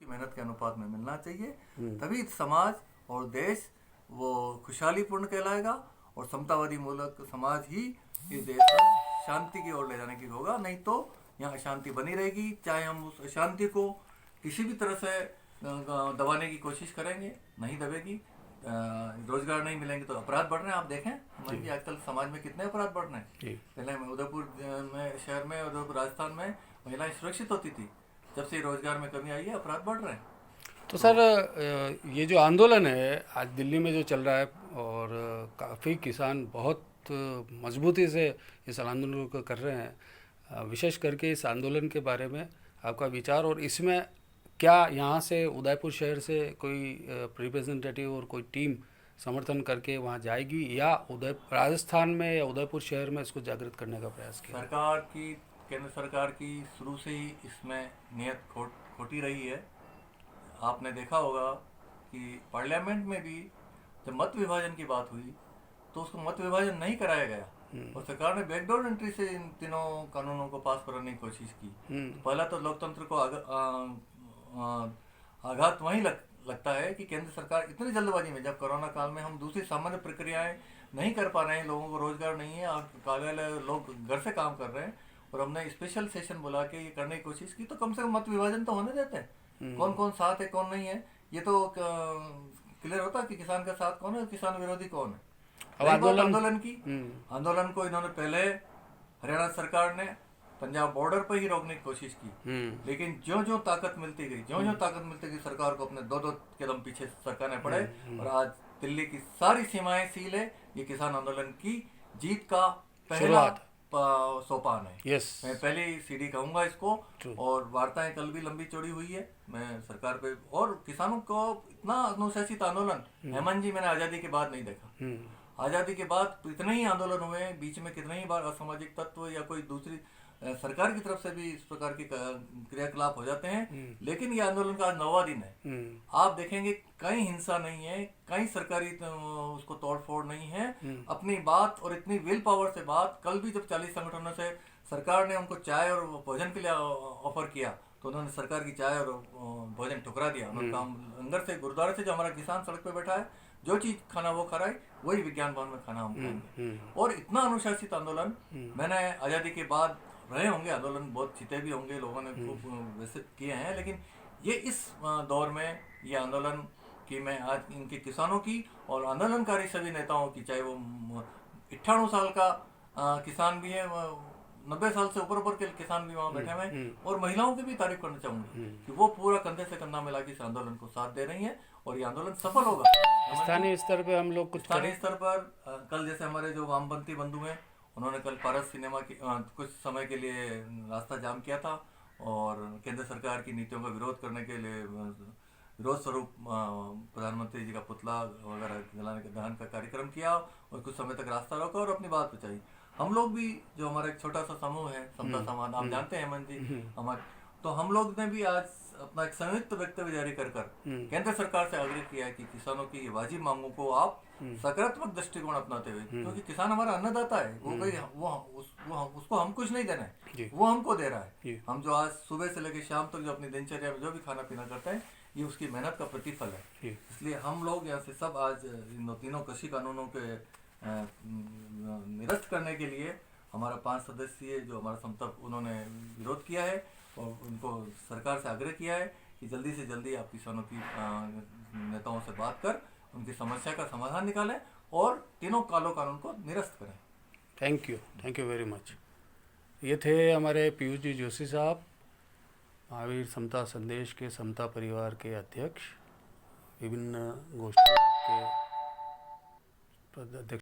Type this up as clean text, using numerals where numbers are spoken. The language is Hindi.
मेहनत के अनुपात में मिलना चाहिए, तभी समाज और देश वो खुशहालीपूर्ण कहलाएगा और समतावादी मूलक समाज ही इस देश को शांति की ओर ले जाने की होगा। नहीं तो यहाँ अशांति बनी रहेगी, चाहे हम उस अशांति को किसी भी तरह से दबाने की कोशिश करेंगे, नहीं दबेगी। रोजगार नहीं मिलेंगे तो अपराध बढ़ रहे हैं, आप देखें कि आजकल समाज में कितने अपराध बढ़ रहे हैं। पहले में उदयपुर में शहर में, उदयपुर राजस्थान में महिलाएं सुरक्षित होती थी, जब से रोजगार में कमी आई है अपराध बढ़ रहे हैं। तो सर ये जो आंदोलन है आज दिल्ली में जो चल रहा है और काफ़ी किसान बहुत मजबूती से इस आंदोलन को कर रहे हैं, विशेष करके इस आंदोलन के बारे में आपका विचार, और इसमें क्या यहाँ से उदयपुर शहर से कोई रिप्रेजेंटेटिव और कोई टीम समर्थन करके वहाँ जाएगी या राजस्थान में या उदयपुर शहर में इसको जागृत करने का प्रयास किया? केंद्र सरकार की शुरू से ही इसमें नियत खोटी रही है। आपने देखा होगा कि पार्लियामेंट में भी जब मत विभाजन की बात हुई तो उसको मत विभाजन नहीं कराया गया और सरकार ने बैकडोर एंट्री से इन तीनों कानूनों को पास कराने की कोशिश की। पहला तो लोकतंत्र को आघात वहीं लगता है कि केंद्र सरकार इतनी जल्दबाजी में, जब कोरोना काल में हम दूसरी सामान्य प्रक्रियाएं नहीं कर पा रहे हैं, लोगों को रोजगार नहीं है और कार्यालय लोग घर से काम कर रहे हैं, और हमने स्पेशल सेशन बुला के ये करने की कोशिश की, तो कम से कम मत विभाजन तो होने देते हैं। कौन कौन साथ है कौन नहीं है ये तो क्लियर होता कि किसान का साथ कौन है, किसान विरोधी कौन है। आंदोलन को इन्होंने पहले हरियाणा सरकार ने पंजाब बॉर्डर पर ही रोकने की कोशिश की, लेकिन ज्यों ताकत मिलती गई सरकार को अपने दो कदम पीछे सरकारने पड़े और आज दिल्ली की सारी सीमाएं सील है। ये किसान आंदोलन की जीत का पहला सोपान है। मैं पहली सीढ़ी कहूंगा इसको, और वार्ताएं कल भी लंबी चौड़ी हुई है। मैं सरकार पे और किसानों को इतना अनुशासित आंदोलन हेमंत जी मैंने आजादी के बाद नहीं देखा। आजादी के बाद इतने ही आंदोलन हुए, बीच में कितने ही बार असामाजिक तत्व या कोई दूसरी सरकार की तरफ से भी इस प्रकार के क्रियाकलाप हो जाते हैं, लेकिन ये आंदोलन का आज 9वां दिन है। आप देखेंगे कहीं हिंसा नहीं है, कहीं सरकारी उसको तोड़फोड़ नहीं है, अपनी बात और इतनी विल पावर से बात। कल भी जब 40 संगठनों से सरकार ने उनको चाय और भोजन के लिए ऑफर किया तो उन्होंने सरकार की चाय और भोजन ठुकरा दिया। उन्होंने कहा अंदर से गुरुद्वारे से जो हमारा किसान सड़क पे बैठा है, जो चीज खाना वो खा रहा है, वही विज्ञान भवन में खाना हम खाएंगे। और इतना अनुशासित आंदोलन मैंने आजादी के बाद रहे होंगे, आंदोलन बहुत जीते भी होंगे, लोगों ने खूब वैसे किए हैं, लेकिन ये इस दौर में ये आंदोलन की मैं आज इनके किसानों की और आंदोलनकारी सभी नेताओं की, चाहे वो 98 साल का किसान भी है, 90 साल से ऊपर के किसान भी वहाँ बैठे हुए हैं, और महिलाओं की भी तारीफ करना चाहूंगी कि वो पूरा कंधे से कंधा मिला के इस आंदोलन को साथ दे रही है और ये आंदोलन सफल होगा। स्थानीय स्तर पे हम लोग स्थानीय स्तर पर कल जैसे हमारे जो वामपंथी बंधु हैं, उन्होंने कल पारस सिनेमा की कुछ समय के लिए रास्ता जाम किया था और केंद्र सरकार की नीतियों का विरोध करने के लिए विरोध स्वरूप प्रधानमंत्री जी का पुतला वगैरह जलाने के दहन का कार्यक्रम किया और कुछ समय तक रास्ता रोका और अपनी बात बचाई। हम लोग भी, जो हमारा एक छोटा सा समूह है समता समाज, आप जानते हैं हेमंत जी हमारे, तो हम लोग ने भी आज अपना एक संयुक्त वक्तव्य जारी कर केंद्र सरकार से आग्रह किया है कि किसानों की ये वाजिब मांगों को आप सकारात्मक दृष्टिकोण अपनाते हुए, क्योंकि किसान हमारा अन्नदाता है, वो कोई उसको हम कुछ नहीं देना है, वो हमको दे रहा है। हम जो आज सुबह से लेकर शाम तक जो अपनी दिनचर्या में जो भी खाना पीना करते हैं, ये उसकी मेहनत का प्रतिफल है। इसलिए हम लोग यहाँ से सब आज इन तीनों कृषि कानूनों के निरस्त करने के लिए हमारा 5 सदस्यीय जो हमारा समता, उन्होंने विरोध किया है और उनको सरकार से आग्रह किया है कि जल्दी से जल्दी आप किसानों की नेताओं से बात कर उनकी समस्या का समाधान निकालें और तीनों कालों कानून को निरस्त करें। Thank you very much. ये थे हमारे पीयूष जी जोशी साहब, महावीर समता संदेश के समता परिवार के अध्यक्ष, विभिन्न गोष्ठियों के अध्यक्ष।